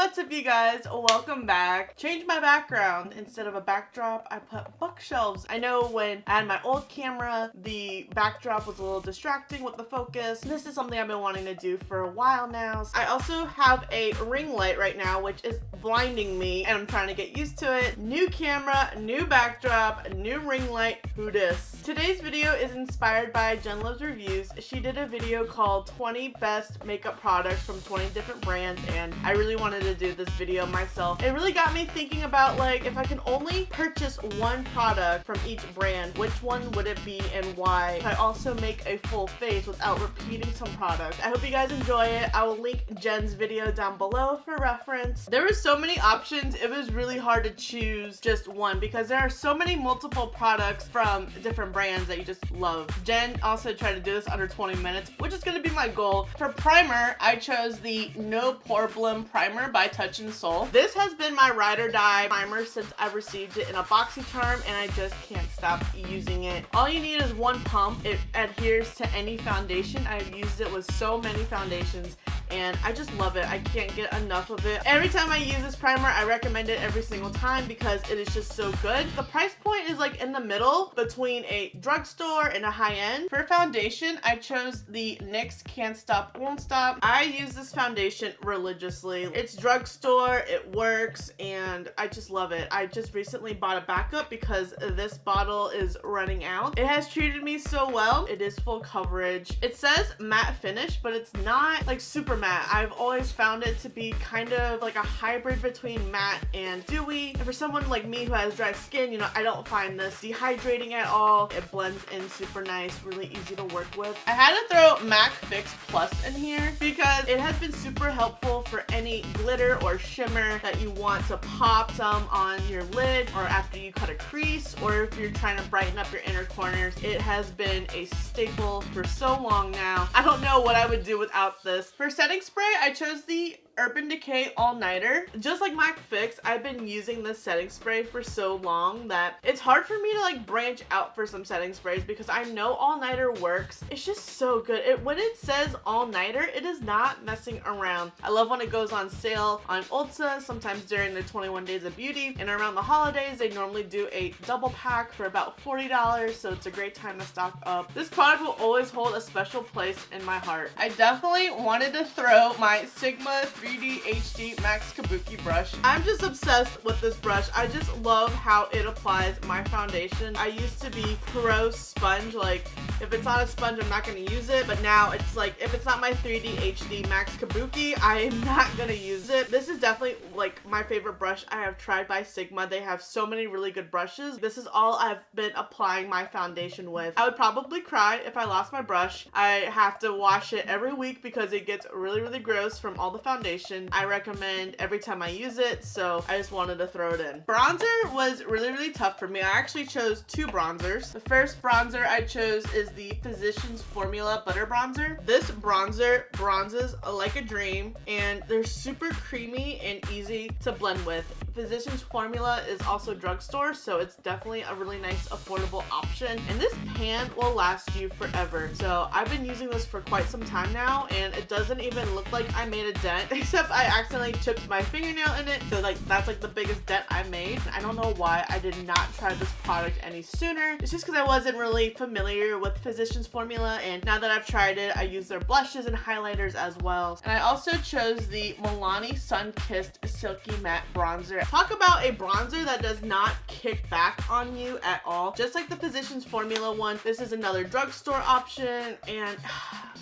What's up, you guys? Welcome back. Changed my background. Instead of a backdrop, I put bookshelves. I know when I had my old camera, the backdrop was a little distracting with the focus. This is something I've been wanting to do for a while now. I also have a ring light right now, which is blinding me, and I'm trying to get used to it. New camera, new backdrop, new ring light. Who dis? Today's video is inspired by Jen Loves Reviews. She did a video called 20 Best Makeup Products from 20 different brands, and I really wanted to do this video myself. It really got me thinking about, like, if I can only purchase one product from each brand, which one would it be and why? I also make a full face without repeating some products. I hope you guys enjoy it. I will link Jen's video down below for reference. There were so many options, it was really hard to choose just one because there are so many multiple products from different brands that you just love. Jen also tried to do this under 20 minutes, which is going to be my goal. For primer, I chose the No Pore Bloom Primer by Touch in Soul. This has been my ride or die primer since I've received it in a BOXYCHARM, and I just can't stop using it. All you need is one pump. It adheres to any foundation. I've used it with so many foundations, and I just love it. I can't get enough of it. Every time I use this primer, I recommend it every single time because it is just so good. The price point is like in the middle between a drugstore and a high-end. For foundation, I chose the NYX Can't Stop Won't Stop. I use this foundation religiously. It's drugstore, it works, and I just love it. I just recently bought a backup because this bottle is running out. It has treated me so well. It is full coverage. It says matte finish, but it's not like super matte. I've always found it to be kind of like a hybrid between matte and dewy. And for someone like me who has dry skin, you know, I don't find this dehydrating at all. It blends in super nice, really easy to work with. I had to throw MAC Fix Plus in here because it has been super helpful for any glitter or shimmer that you want to pop some on your lid or after you cut a crease, or if you're trying to brighten up your inner corners. It has been a staple for so long now. I don't know what I would do without this. For setting spray, I chose the Urban Decay All-Nighter. Just like MAC Fix, I've been using this setting spray for so long that it's hard for me to like branch out for some setting sprays because I know All-Nighter works. It's just so good. When it says All-Nighter, it is not messing around. I love when it goes on sale on Ulta, sometimes during the 21 Days of Beauty, and around the holidays, they normally do a double pack for about $40, so it's a great time to stock up. This product will always hold a special place in my heart. I definitely wanted to throw my Sigma 3D HD Max Kabuki brush. I'm just obsessed with this brush. I just love how it applies my foundation. I used to be pro sponge, like if it's not a sponge, I'm not going to use it, but now it's like if it's not my 3D HD Max Kabuki, I am not going to use it. This is definitely like my favorite brush I have tried by Sigma. They have so many really good brushes. This is all I've been applying my foundation with. I would probably cry if I lost my brush. I have to wash it every week because it gets really, really gross from all the foundation. I recommend every time I use it, so I just wanted to throw it in. Bronzer was really, really tough for me. I actually chose two bronzers. The first bronzer I chose is the Physicians Formula Butter Bronzer. This bronzer bronzes like a dream, and they're super creamy and easy to blend with. Physicians Formula is also drugstore, so it's definitely a really nice affordable option, and this pan will last you forever. So I've been using this for quite some time now, and it doesn't even look like I made a dent, except I accidentally chipped my fingernail in it, so like that's like the biggest dent I made. I don't know why I did not try this product any sooner. It's just because I wasn't really familiar with Physicians Formula, and now that I've tried it, I use their blushes and highlighters as well. And I also chose the Milani Sun Kissed Silky Matte Bronzer. Talk about a bronzer that does not kick back on you at all. Just like the Physicians Formula one, this is another drugstore option, and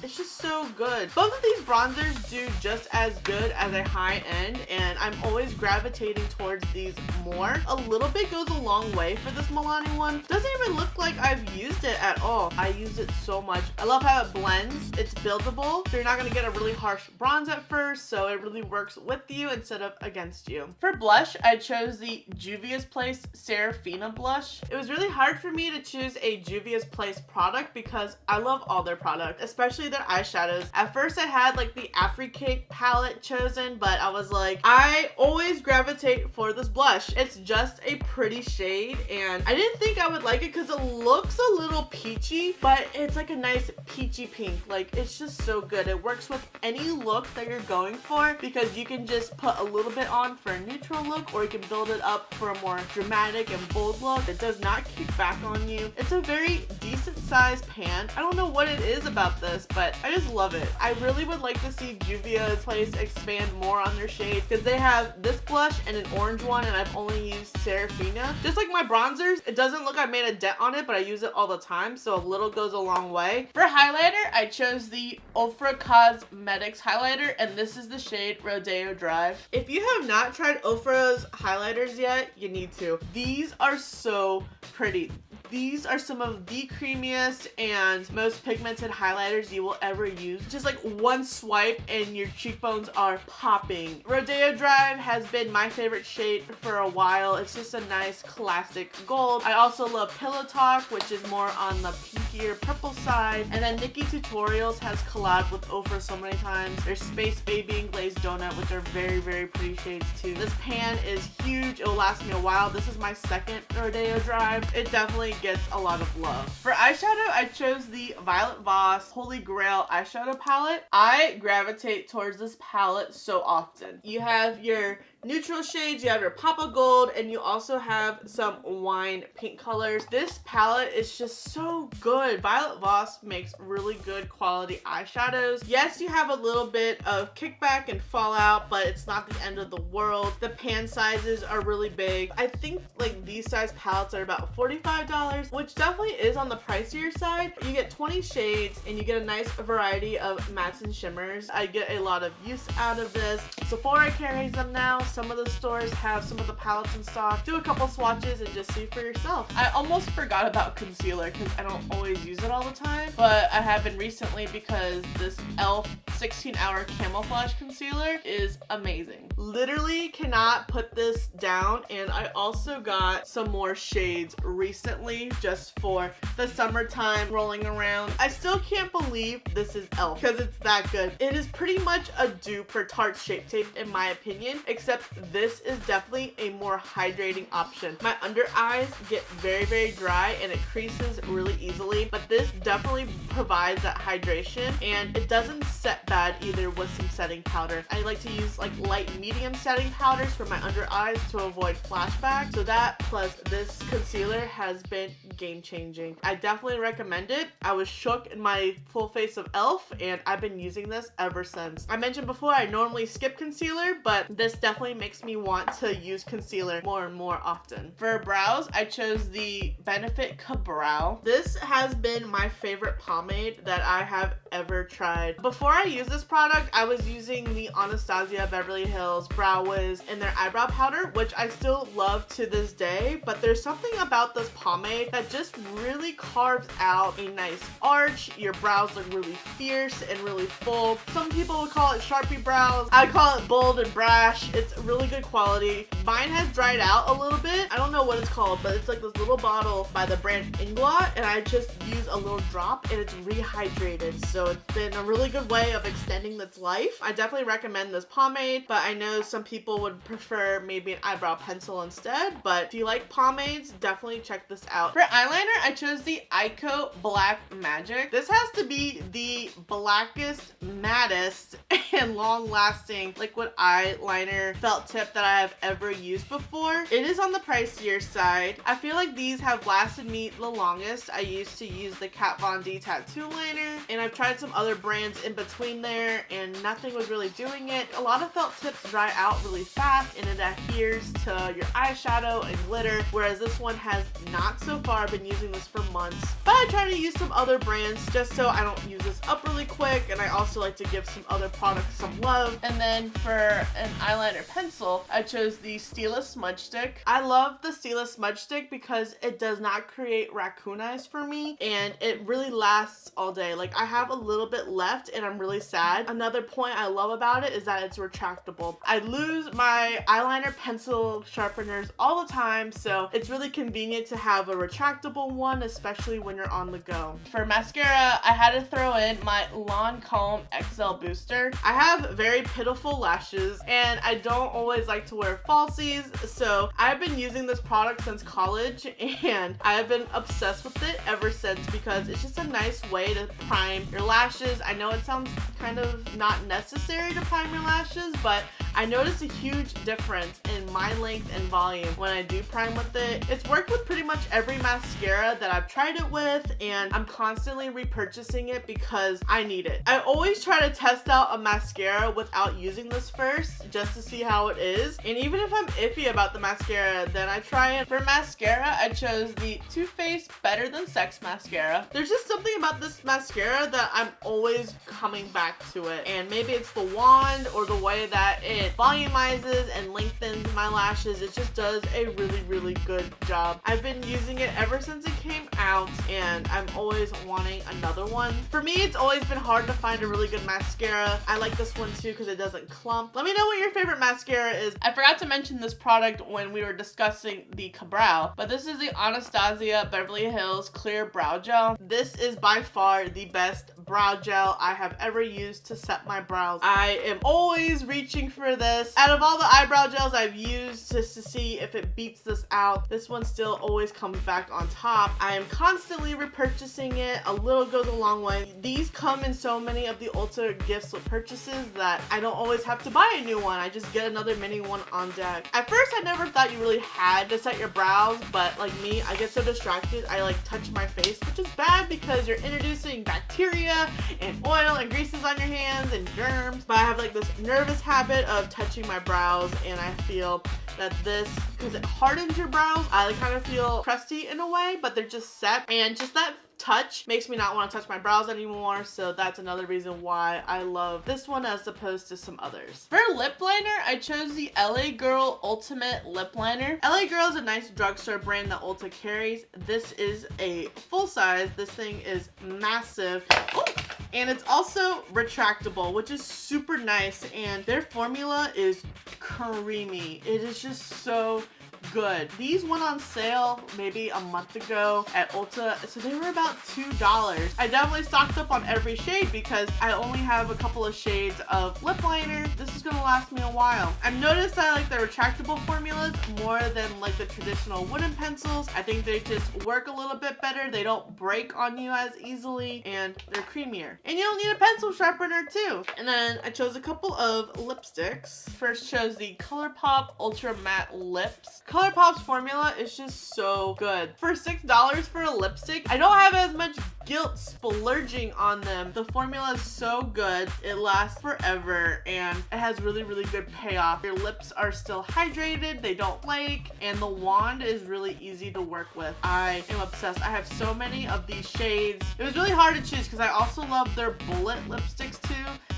it's just so good. Both of these bronzers do just as good as a high end, and I'm always gravitating towards these more. A little bit goes a long way for this Milani one. Doesn't even look like I've used it at all. I use it so much. I love how it blends. It's buildable, so you're not gonna get a really harsh bronze at first, so it really works with you instead of against you. For blush, blush, I chose the Juvia's Place Serafina blush. It was really hard for me to choose a Juvia's Place product because I love all their products, especially their eyeshadows. At first I had like the Afri-Cake palette chosen, but I was like, I always gravitate for this blush. It's just a pretty shade, and I didn't think I would like it because it looks a little peachy, but it's like a nice peachy pink. Like, it's just so good. It works with any look that you're going for because you can just put a little bit on for a neutral look, or you can build it up for a more dramatic and bold look. It does not kick back on you. It's a very decent sized pan. I don't know what it is about this, but I just love it. I really would like to see Juvia's Place expand more on their shades because they have this blush and an orange one, and I've only used Serafina. Just like my bronzers, it doesn't look like I made a dent on it, but I use it all the time, so a little goes a long way. For highlighter, I chose the Ofra Cosmetics highlighter, and this is the shade Rodeo Drive. If you have not tried Ofra's highlighters yet, you need to. These are so pretty. These are some of the creamiest and most pigmented highlighters you will ever use. Just like one swipe and your cheekbones are popping. Rodeo Drive has been my favorite shade for a while. It's just a nice classic gold. I also love Pillow Talk, which is more on the pinkier purple side. And then Nikki Tutorials has collabed with Ofra so many times. There's Space Baby and Glazed Donut, which are very, very pretty shades too. This pan is huge. It will last me a while. This is my second Rodeo Drive. It definitely gets a lot of love. For eyeshadow, I chose the Violet Voss Holy Grail eyeshadow palette. I gravitate towards this palette so often. You have your neutral shades, you have your Papa Gold, and you also have some wine pink colors. This palette is just so good. Violet Voss makes really good quality eyeshadows. Yes, you have a little bit of kickback and fallout, but it's not the end of the world. The pan sizes are really big. I think like these size palettes are about $45, which definitely is on the pricier side. You get 20 shades and you get a nice variety of mattes and shimmers. I get a lot of use out of this. Sephora carries them now. Some of the stores have some of the palettes in stock. Do a couple swatches and just see for yourself. I almost forgot about concealer because I don't always use it all the time, but I have been recently because this e.l.f. 16-hour camouflage concealer is amazing. Literally cannot put this down, and I also got some more shades recently just for the summertime rolling around. I still can't believe this is e.l.f. because it's that good. It is pretty much a dupe for Tarte Shape Tape in my opinion, except this is definitely a more hydrating option. My under eyes get very, very dry and it creases really easily, but this definitely provides that hydration, and it doesn't set bad either with some setting powder. I like to use like light medium setting powders for my under eyes to avoid flashbacks, so that plus this concealer has been game changing. I definitely recommend it. I was shook in my full face of e.l.f. and I've been using this ever since. I mentioned before I normally skip concealer, but this definitely makes me want to use concealer more and more often. For brows, I chose the Benefit Ka-Brow. This has been my favorite pomade that I have ever tried. Before I used this product, I was using the Anastasia Beverly Hills Brow Wiz in their eyebrow powder, which I still love to this day, but there's something about this pomade that just really carves out a nice arch. Your brows look really fierce and really full. Some people would call it Sharpie brows. I call it bold and brash. It's really good quality. Mine has dried out a little bit. I don't know what it's called, but it's like this little bottle by the brand Inglot, and I just use a little drop and it's rehydrated. So it's been a really good way of extending its life. I definitely recommend this pomade, but I know some people would prefer maybe an eyebrow pencil instead. But if you like pomades, definitely check this out. For eyeliner, I chose the Ico Black Magic. This has to be the blackest, mattest, and long-lasting liquid eyeliner felt tip that I have ever used before. It is on the pricier side. I feel like these have lasted me the longest. I used to use the Kat Von D tattoo liner, and I've tried some other brands in between there, and nothing was really doing it. A lot of felt tips dry out really fast, and it adheres to your eyeshadow and glitter, whereas this one has not so far. I've been using this for months, but I try to use some other brands just so I don't use this up really quick, and I also like to give some other products some love. And then for an eyeliner pencil, I chose the Stila Smudge Stick. I love the Stila Smudge Stick because it does not create raccoon eyes for me, and it really lasts all day. Like, I have a little bit left and I'm really sad. Another point I love about it is that it's retractable. I lose my eyeliner pencil sharpeners all the time, so it's really convenient to have a retractable one, especially when you're on the go. For mascara, I had to throw in my Lancome XL Booster. I have very pitiful lashes and I don't always like to wear falsies, so I've been using this product since college and I've been obsessed with it ever since because it's just a nice way to prime your lashes. I know it sounds kind of not necessary to prime your lashes, but I noticed a huge difference in my length and volume when I do prime with it. It's worked with pretty much every mascara that I've tried it with, and I'm constantly repurchasing it because I need it. I always try to test out a mascara without using this first, just to see how it is. And even if I'm iffy about the mascara, then I try it. For mascara, I chose the Too Faced Better Than Sex mascara. There's just something about this mascara that I'm always coming back to it. And maybe it's the wand or the way that it volumizes and lengthens my lashes. It just does a really good job. I've been using it ever since it came out and I'm always wanting another one. For me, it's always been hard to find a really good mascara. I like this one too because it doesn't clump. Let me know what your favorite mascara is. I forgot to mention this product when we were discussing the Kabrow, but this is the Anastasia Beverly Hills Clear Brow Gel. This is by far the best brow gel I have ever used to set my brows. I am always reaching for this. Out of all the eyebrow gels I've used just to see if it beats this out, this one still always comes back on top. I am constantly repurchasing it. A little goes a long way. These come in so many of the Ulta gifts with purchases that I don't always have to buy a new one. I just get another mini one on deck. At first, I never thought you really had to set your brows, but like me, I get so distracted, I like touch my face, which is bad because you're introducing bacteria and oil and greases on your hands and germs. But I have like this nervous habit of touching my brows, and I feel that this, because it hardens your brows, I kind of feel crusty in a way, but they're just set, and just that touch makes me not want to touch my brows anymore. So that's another reason why I love this one as opposed to some others. For lip liner, I chose the LA Girl Ultimate Lip Liner. LA Girl is a nice drugstore brand that Ulta carries. This is a full size. This thing is massive. Oh! And it's also retractable, which is super nice, and their formula is creamy. It is just so good. These went on sale maybe a month ago at Ulta, so they were about $2. I definitely stocked up on every shade because I only have a couple of shades of lip liner. This is gonna last me a while. I've noticed I like the retractable formulas more than like the traditional wooden pencils. I think they just work a little bit better. They don't break on you as easily, and they're creamier. And you don't need a pencil sharpener too. And then I chose a couple of lipsticks. First chose the ColourPop Ultra Matte Lips. ColourPop's formula is just so good. For $6 for a lipstick, I don't have as much guilt splurging on them. The formula is so good. It lasts forever and it has really good payoff. Your lips are still hydrated, they don't flake, and the wand is really easy to work with. I am obsessed. I have so many of these shades. It was really hard to choose because I also love their bullet lipsticks too,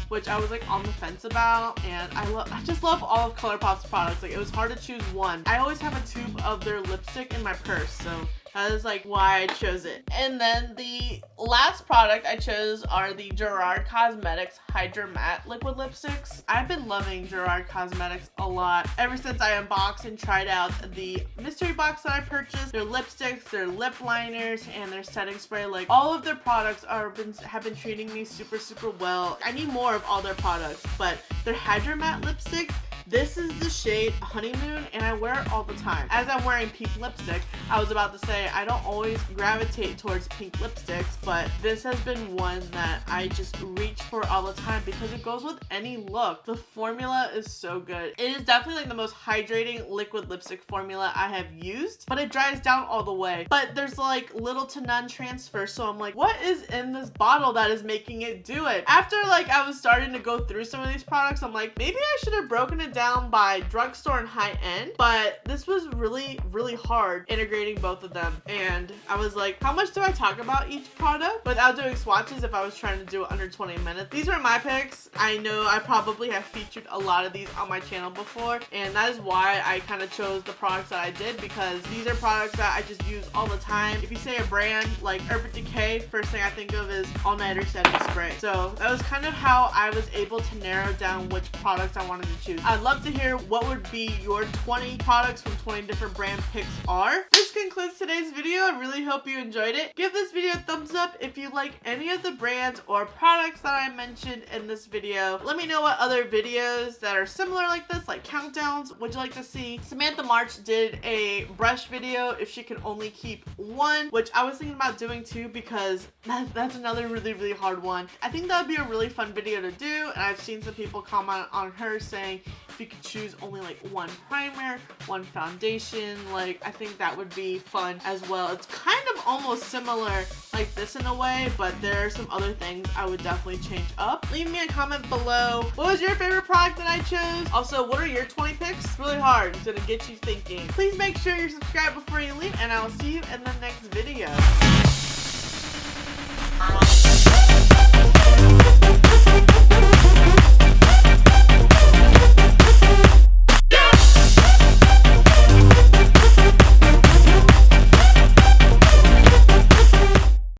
which I was like on the fence about, and I just love all of ColourPop's products. Like, it was hard to choose one. I always have a tube of their lipstick in my purse, so that is like why I chose it. And then the last product I chose are the Gerard Cosmetics Hydra Matte Liquid Lipsticks. I've been loving Gerard Cosmetics a lot ever since I unboxed and tried out the mystery box that I purchased. Their lipsticks, their lip liners, and their setting spray. Like, all of their products have been treating me super well. I need more of all their products, but their Hydra Matte lipstick, this is the shade Honeymoon, and I wear it all the time. As I'm wearing pink lipstick, I was about to say I don't always gravitate towards pink lipsticks, but this has been one that I just reach for all the time because it goes with any look. The formula is so good. It is definitely like the most hydrating liquid lipstick formula I have used, but it dries down all the way. But there's like little to none transfer, so I'm like, what is in this bottle that is making it do it? After like I was starting to go through some of these products, I'm like, maybe I should have broken it down by drugstore and high end, but this was really, really hard integrating both of them. And I was like, how much do I talk about each product without doing swatches if I was trying to do it under 20 minutes? These were my picks. I know I probably have featured a lot of these on my channel before, and that is why I kind of chose the products that I did, because these are products that I just use all the time. If you say a brand like Urban Decay, first thing I think of is All Nighter Setting Spray. So that was kind of how I was able to narrow down which products I wanted to choose. I'd love to hear what would be your 20 products from 20 different brand picks are. This concludes today's video. I really hope you enjoyed it. Give this video a thumbs up if you like any of the brands or products that I mentioned in this video. Let me know what other videos that are similar like this, like countdowns, would you like to see. Samantha March did a brush video if she can only keep one, which I was thinking about doing too, because that's another really, really hard one. I think that would be a really fun video to do, and I've seen some people comment on her saying if you could choose only like one primer, one foundation, like I think that would be fun as well. It's kind of almost similar like this in a way, but there are some other things I would definitely change up. Leave me a comment below. What was your favorite product that I chose? Also, what are your 20 picks? It's really hard. It's gonna get you thinking. Please make sure you're subscribed before you leave, and I'll see you in the next video.